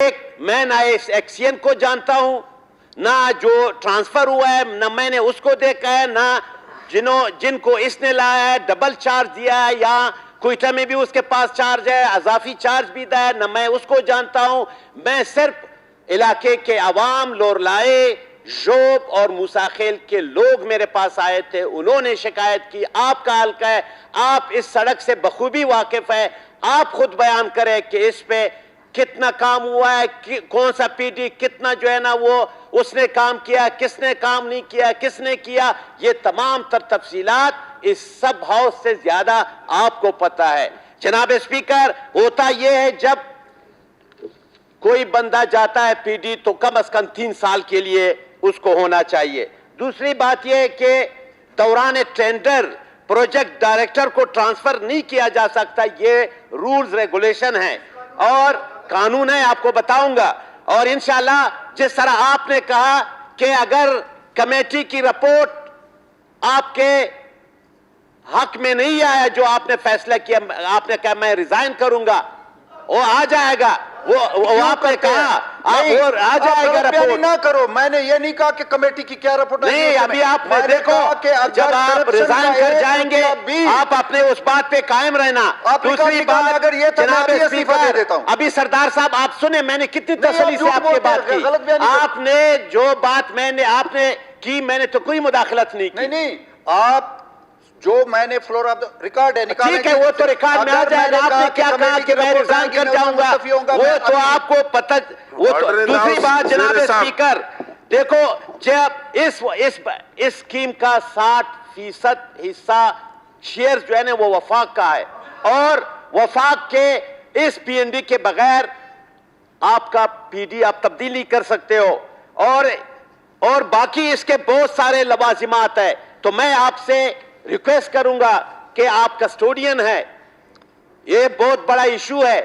मैं ना इस एक्सियन को जानता हूं, ना जो ट्रांसफर हुआ है, ना मैंने उसको देखा है, ना जिनको इसने लाया है, डबल चार्ज दिया है, या क्वेटा में भी उसके पास चार्ज है, अजाफी चार्ज भी दिया है, ना मैं उसको जानता हूं। मैं सिर्फ इलाके के अवाम, लोरलाए, जोब और मूसाखेल के लोग मेरे पास आए थे। उन्होंने शिकायत की, आपका हल्का है, आप इस सड़क से बखूबी वाकिफ है, आप खुद बयान करें कि इस पे कितना काम हुआ है, कौन सा पीडी कितना जो है ना वो उसने काम किया, किसने काम नहीं किया, किसने किया, ये तमाम तफसीलात इस सब हाउस से ज्यादा आपको पता है। जनाब स्पीकर, होता यह है जब कोई बंदा जाता है पीडी तो कम से कम 3 साल के लिए उसको होना चाहिए। दूसरी बात यह है कि दौरान टेंडर प्रोजेक्ट डायरेक्टर को ट्रांसफर नहीं किया जा सकता, ये रूल्स रेगुलेशन है और कानून है, आपको बताऊंगा। और इंशाल्लाह जिस तरह आपने कहा कि अगर कमेटी की रिपोर्ट आपके हक में नहीं आया, जो आपने फैसला किया, आपने कहा मैं रिजाइन करूंगा, वो आ जाएगा, वो आपने कहा और आ जाएगा रिपोर्ट। ना करो, मैंने ये नहीं कहा कि कमेटी की क्या रिपोर्ट नहीं, अभी आपने देखो जब आप रिजाइन कर जाएंगे आप अपने उस बात पे कायम रहना। दूसरी बात, अगर ये जनाब स्पीकर, अभी सरदार साहब आप सुने, मैंने कितनी तसल्ली से आपकी बात की। आपने जो बात आपने की, मैंने तो कोई मुदाखलत नहीं की। नहीं, आप जो मैंने फ्लोर ऑफ द रिकॉर्ड है, ठीक है, वो तो रिकॉर्ड में आ जाएगा। आपने क्या कहा कि मैं रिजाइन कर जाऊंगा, वो तो आपको पता। वो तो दूसरी बात जनाब स्पीकर, देखो जब इस स्कीम का 60% हिस्सा शेयर जो है ना वो वफाक का है, और वफाक के इस पीएनडी के बगैर आपका पीडी आप तब्दीली कर सकते हो, और बाकी इसके बहुत सारे लवाजिमात है। तो मैं आपसे रिक्वेस्ट करूंगा कि आप कस्टोडियन है, ये बहुत बड़ा इशू है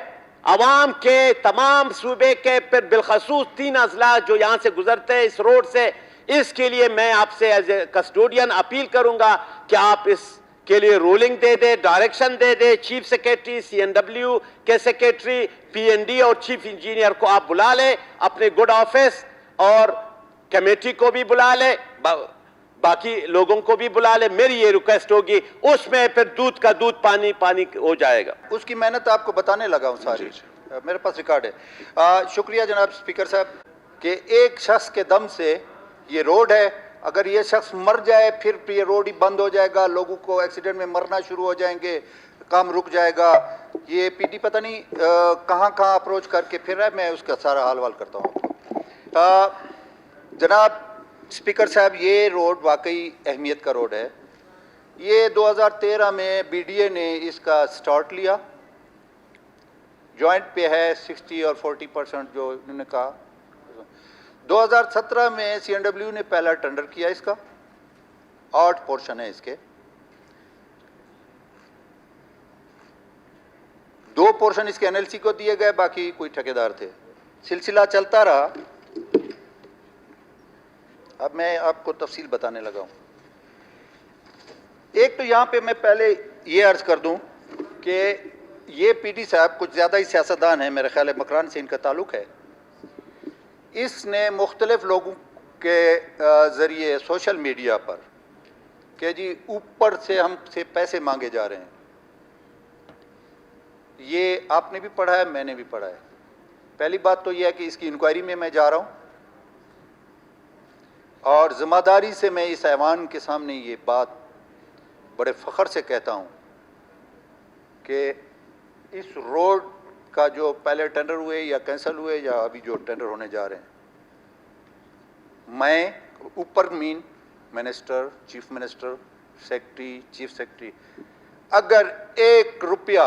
अवाम के, तमाम सूबे के, फिर बिलखसूस 3 अजला जो यहां से गुजरते हैं इस रोड से। इसके लिए मैं आपसे एज ए कस्टोडियन अपील करूंगा कि आप इसके लिए रूलिंग दे दे, डायरेक्शन दे दे। चीफ सेक्रेटरी, CNW के सेक्रेटरी, PND और चीफ इंजीनियर को आप बुला ले अपने गुड ऑफिस, और कमेटी को भी बुला ले, बाकी लोगों को भी बुला ले। मेरी ये रिक्वेस्ट होगी, उसमें फिर दूध का दूध पानी पानी हो जाएगा। उसकी मेहनत आपको बताने लगा हूं सारी, मेरे पास रिकॉर्ड है। शुक्रिया जनाब स्पीकर साहब कि एक शख्स के दम से ये रोड है, अगर ये शख्स मर जाए फिर ये रोड ही बंद हो जाएगा, लोगों को एक्सीडेंट में मरना शुरू हो जाएंगे, काम रुक जाएगा। ये पीडी पता नहीं कहाँ कहाँ अप्रोच करके फिर रहा है, मैं उसका सारा हाल वाल करता हूँ। जनाब स्पीकर साहब, ये रोड वाकई अहमियत का रोड है। ये 2013 में BDA ने इसका स्टार्ट लिया, जॉइंट पे है 60 और 40% जो इन्होंने कहा। 2017 में CNW ने पहला टेंडर किया इसका, 8 पोर्शन है इसके, 2 पोर्शन इसके NLC को दिए गए, बाकी कोई ठेकेदार थे। सिलसिला चलता रहा। अब मैं आपको तफसील बताने लगा हूं। एक तो यहां पे मैं पहले ये अर्ज कर दूं कि ये PD साहब कुछ ज़्यादा ही सियासतदान है, मेरे ख्याल है मकरान से इनका ताल्लुक़ है। इसने मुख्तलिफ लोगों के ज़रिए सोशल मीडिया पर कि जी ऊपर से हमसे पैसे मांगे जा रहे हैं, ये आपने भी पढ़ा है, मैंने भी पढ़ा है। पहली बात तो यह है कि इसकी इंक्वायरी में मैं जा रहा हूं, और ज़िम्मेदारी से मैं इस ऐवान के सामने ये बात बड़े फ़ख्र से कहता हूँ कि इस रोड का जो पहले टेंडर हुए या कैंसिल हुए या अभी जो टेंडर होने जा रहे हैं, मैं ऊपर mean minister, chief minister, secretary, chief secretary, अगर 1 रुपया,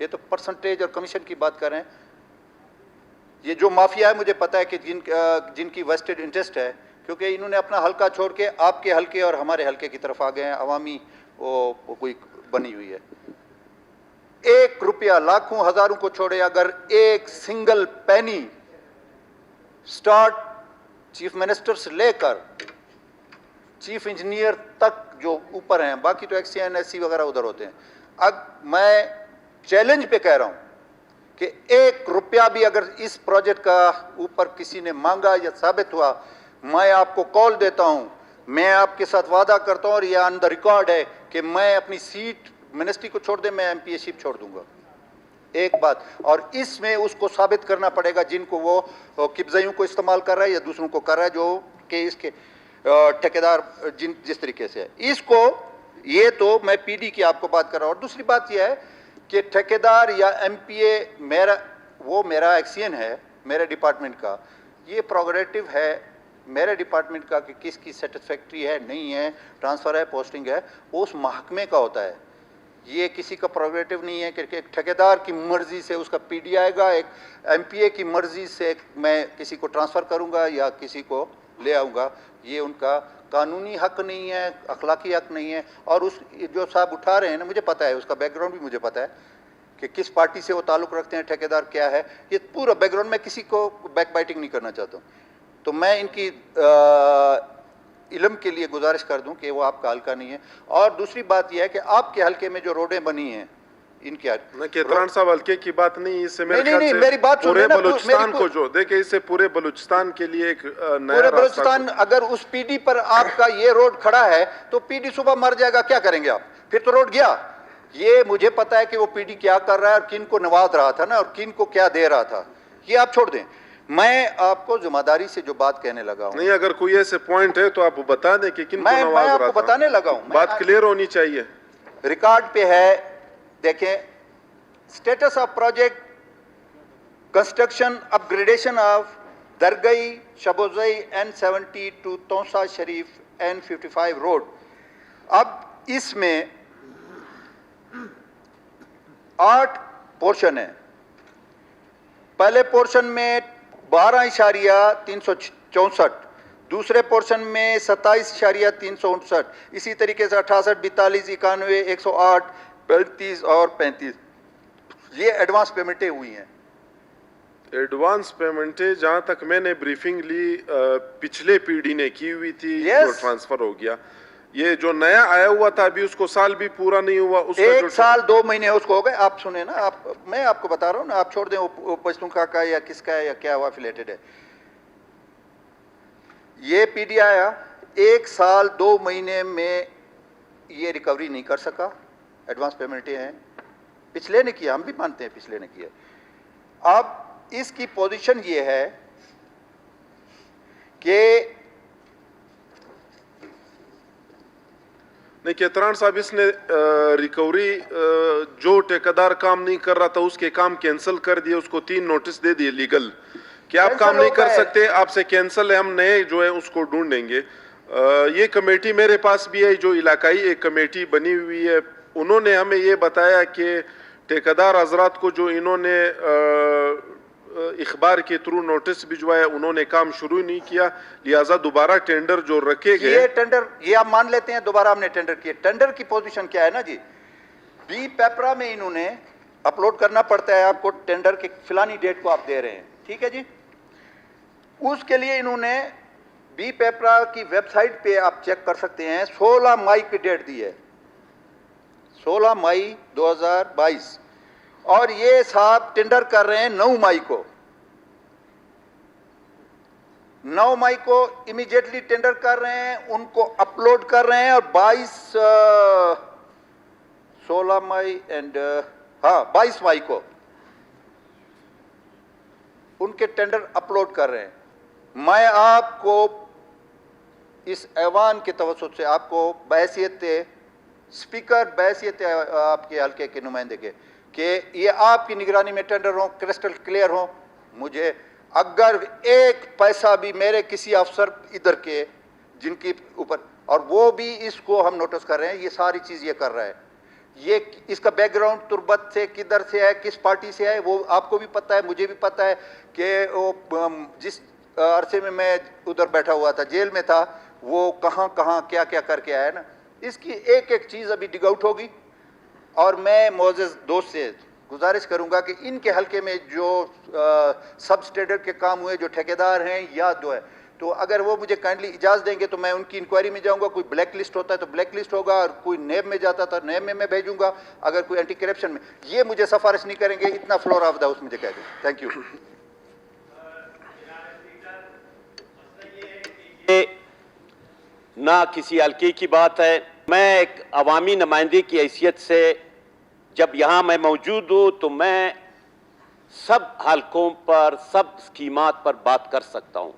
ये तो परसेंटेज और कमीशन की बात कर रहे हैं, ये जो माफिया है मुझे पता है कि जिनकी वेस्टेड इंटरेस्ट है, क्योंकि इन्होंने अपना हल्का छोड़ के आपके हल्के और हमारे हल्के की तरफ आ गए हैं, अवामी वो कोई बनी हुई है। 1 रुपया लाखों हजारों को छोड़े, अगर एक single penny start chief minister से लेकर चीफ इंजीनियर तक जो ऊपर हैं, बाकी तो XCN SC वगैरह उधर होते हैं। अब मैं चैलेंज पे कह रहा हूं कि 1 रुपया भी अगर इस प्रोजेक्ट का ऊपर किसी ने मांगा या साबित हुआ, मैं आपको कॉल देता हूं, मैं आपके साथ वादा करता हूं और यह ऑन द रिकॉर्ड है कि मैं अपनी सीट मिनिस्ट्री को छोड़ दे, मैं एमपीएशिप छोड़ दूंगा। एक बात, और इसमें उसको साबित करना पड़ेगा जिनको वो किब्जइयों को इस्तेमाल कर रहा है या दूसरों को कर रहा है, जो कि इसके ठेकेदार जिस तरीके से है इसको, ये तो मैं पीडी की आपको बात कर रहा हूं। और दूसरी बात यह है कि ठेकेदार या एमपीए मेरा एक्सियन है मेरे डिपार्टमेंट का, ये प्रोग्रेटिव है मेरे डिपार्टमेंट का कि किसकी सेटिस्फैक्ट्री है, नहीं है, ट्रांसफर है, पोस्टिंग है, उस महकमे का होता है। ये किसी का प्रोग्रेटिव नहीं है कि एक ठेकेदार की मर्जी से उसका पीडी आएगा, एक एमपीए की मर्जी से मैं किसी को ट्रांसफर करूंगा या किसी को ले आऊंगा। ये उनका कानूनी हक नहीं है, अखलाकी हक नहीं है। और उस जो साहब उठा रहे हैं ना, मुझे पता है उसका बैकग्राउंड भी मुझे पता है कि किस पार्टी से वो ताल्लुक़ रखते हैं, ठेकेदार क्या है, ये पूरा बैकग्राउंड। मैं किसी को बैक बाइटिंग नहीं करना चाहता हूँ, तो मैं इनकी इल्म के लिए गुजारिश कर दूं कि वो आपका हल्का नहीं है। और दूसरी बात यह है कि आपके हल्के में जो रोडें बनी हैं, इनके केतरान साहब हल्के की बात नहीं, इससे मेरे नहीं, ख्याल नहीं, से मेरी बात पूरे सुनिए ना, बलूचिस्तान को जो देखिए, इससे पूरे बलूचिस्तान के लिए एक नया पूरे रास्ता बलूचिस्तान, अगर उस पीडी पर आपका ये रोड खड़ा है तो पीडी सुबह मर जाएगा, क्या करेंगे आप? फिर तो रोड गया। ये मुझे पता है कि वो पीडी क्या कर रहा है और किन को नवाज रहा था ना, और किन को क्या दे रहा था, ये आप छोड़ दें। मैं आपको जिम्मेदारी से जो बात कहने लगा हूं, नहीं, अगर कोई ऐसे पॉइंट है तो आप बता दें कि किन को मैं नवाज रहा आपको था। बताने लगा हूं, बात क्लियर होनी चाहिए। रिकॉर्ड पे है, देखें, status of project construction upgradation of Dargai Shabozai N70 to Taunsa Sharif N55 road. अब इसमें 8 पोर्शन है। पहले पोर्शन में 12.364, दूसरे पोर्शन में 27.359, इसी तरीके से 68, 42, 91, 108, 35 और 35 ये एडवांस पेमेंटें हुई हैं। एडवांस पेमेंटें जहां तक मैंने ब्रीफिंग ली पिछले पीढ़ी ने की हुई थी, Yes. जो ट्रांसफर हो गया। ये जो नया आया हुआ था अभी उसको साल भी पूरा नहीं हुआ, उसका 1 साल 2 महीने उसको हो गए। आप सुने ना, मैं आपको बता रहा हूँ ना, आप छोड़ दें वो पश्तूनखा का या किसका है या क्या हुआ अफिलेटेड है। ये पीडी आया 1 साल 2 महीने में ये रिकवरी नहीं कर सका, एडवांस पेमेंटें हैं। पिछले ने किया, हम भी मानते हैं पिछले ने किया। अब इसकी पोजीशन ये है कि नहीं, केतरान साहब, इसने रिकवरी जो ठेकेदार काम नहीं कर रहा था उसके काम कैंसिल कर दिए, उसको 3 नोटिस दे दिए लीगल कि आप काम नहीं कर सकते, आपसे कैंसिल है, हम नए जो है उसको ढूंढेंगे। ये कमेटी मेरे पास भी है, जो इलाकाई एक कमेटी बनी हुई है, उन्होंने हमें ये बताया कि ठेकेदार हजरात को जो इन्होंने इखबार के थ्रू नोटिस भिजवाया, उन्होंने काम शुरू नहीं किया, लिहाजा दोबारा टेंडर जो रखे गए, ये टेंडर, ये आप मान लेते हैं दोबारा हमने टेंडर किए। टेंडर की पोजीशन क्या है ना जी, बी पेपरा में इन्होंने अपलोड करना पड़ता है आपको, टेंडर के फिलानी डेट को आप दे रहे हैं, ठीक है जी। उसके लिए इन्होंने बी पेपरा की वेबसाइट पे आप चेक कर सकते हैं, 16 मई की डेट दी है, 16 मई 2022, और ये साहब टेंडर कर रहे हैं 9 मई को। 9 मई को इमीडिएटली टेंडर कर रहे हैं, उनको अपलोड कर रहे हैं, और 16 मई एंड 22 मई को उनके टेंडर अपलोड कर रहे हैं। मैं आपको इस ऐवान के तवज्जुह से आपको बहैसियत स्पीकर, बहैसियत आपके हल्के के नुमाइंदे के, कि ये आपकी निगरानी में टेंडर हो, क्रिस्टल क्लियर हो। मुझे अगर 1 पैसा भी मेरे किसी अफसर इधर के जिनकी ऊपर, और वो भी इसको हम नोटिस कर रहे हैं, ये सारी चीज़ ये कर रहा है, ये इसका बैकग्राउंड तुर्बत से किधर से है, किस पार्टी से है, वो आपको भी पता है, मुझे भी पता है कि वो जिस अरसे में मैं उधर बैठा हुआ था, जेल में था, वो कहाँ कहाँ क्या क्या करके आया ना। इसकी एक एक चीज़ अभी डिग आउट होगी। और मैं मोअज़्ज़ज़ दोस्त से गुजारिश करूंगा कि इनके हल्के में जो सब स्टेडर के काम हुए, जो ठेकेदार हैं या जो है, तो अगर वो मुझे काइंडली इजाज़त देंगे तो मैं उनकी इंक्वायरी में जाऊंगा। कोई ब्लैक लिस्ट होता है तो ब्लैक लिस्ट होगा, और कोई नेब में जाता था नेब में मैं भेजूंगा। अगर कोई एंटी करप्शन में, ये मुझे सिफारिश नहीं करेंगे, इतना फ्लोर ऑफ द हाउस मुझे कह दें। Thank you. ना किसी हल्के की बात है। मैं एक अवामी नुमाइंदे की हैसियत से जब यहाँ मैं मौजूद हूँ तो मैं सब हलकों पर, सब स्कीमात पर बात कर सकता हूँ।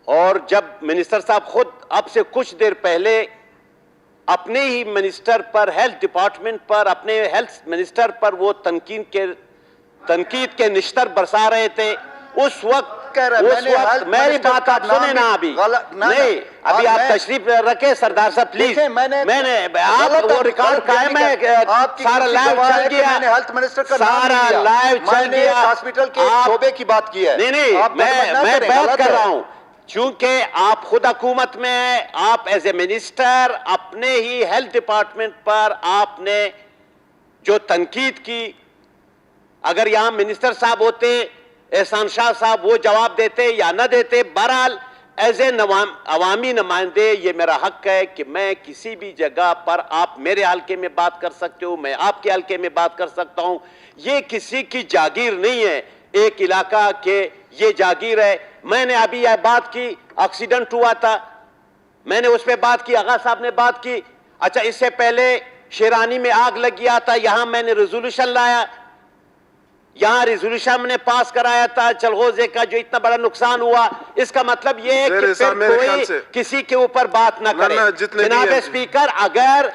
और जब मिनिस्टर साहब खुद अब से कुछ देर पहले अपने ही मिनिस्टर पर, हेल्थ डिपार्टमेंट पर, अपने हेल्थ मिनिस्टर पर वो तनकीद के निश्तर बरसा रहे थे, उस वक्त मेरी बात आप सुने ना अभी नहीं, अभी आप तशरीफ रखे सरदार साहब प्लीज। मैंने आप वो रिकॉर्ड कायम है, सारा लाइव चल गया, हेल्थ मिनिस्टर का सारा लाइव चल गया, हॉस्पिटल के शोबे की बात की है। नहीं, मैं बात कर रहा हूं, चूंकि आप खुद हुकूमत में हैं, आप एज ए मिनिस्टर अपने ही हेल्थ डिपार्टमेंट पर आपने जो तनकीद की, अगर यहां मिनिस्टर साहब होते, एहसान शाह साहब, वो जवाब देते या ना देते। बहरहाल एज ए अवामी नुमाइंदे ये मेरा हक है कि मैं किसी भी जगह पर, आप मेरे हल्के में बात कर सकते हो, मैं आपके हल्के में बात कर सकता हूं। ये किसी की जागीर नहीं है, एक इलाका के ये जागीर है। मैंने अभी यह बात की, एक्सीडेंट हुआ था, मैंने उस पर बात की, आगा साहब ने बात की। अच्छा, इससे पहले शेरानी में आग लग गया था, यहां मैंने रेजोल्यूशन लाया, यहां रेजोल्यूशन मैंने पास कराया था चलगोजे का, जो इतना बड़ा नुकसान हुआ। इसका मतलब यह है कि फिर कोई किसी के ऊपर बात ना करे। जनाब स्पीकर, अगर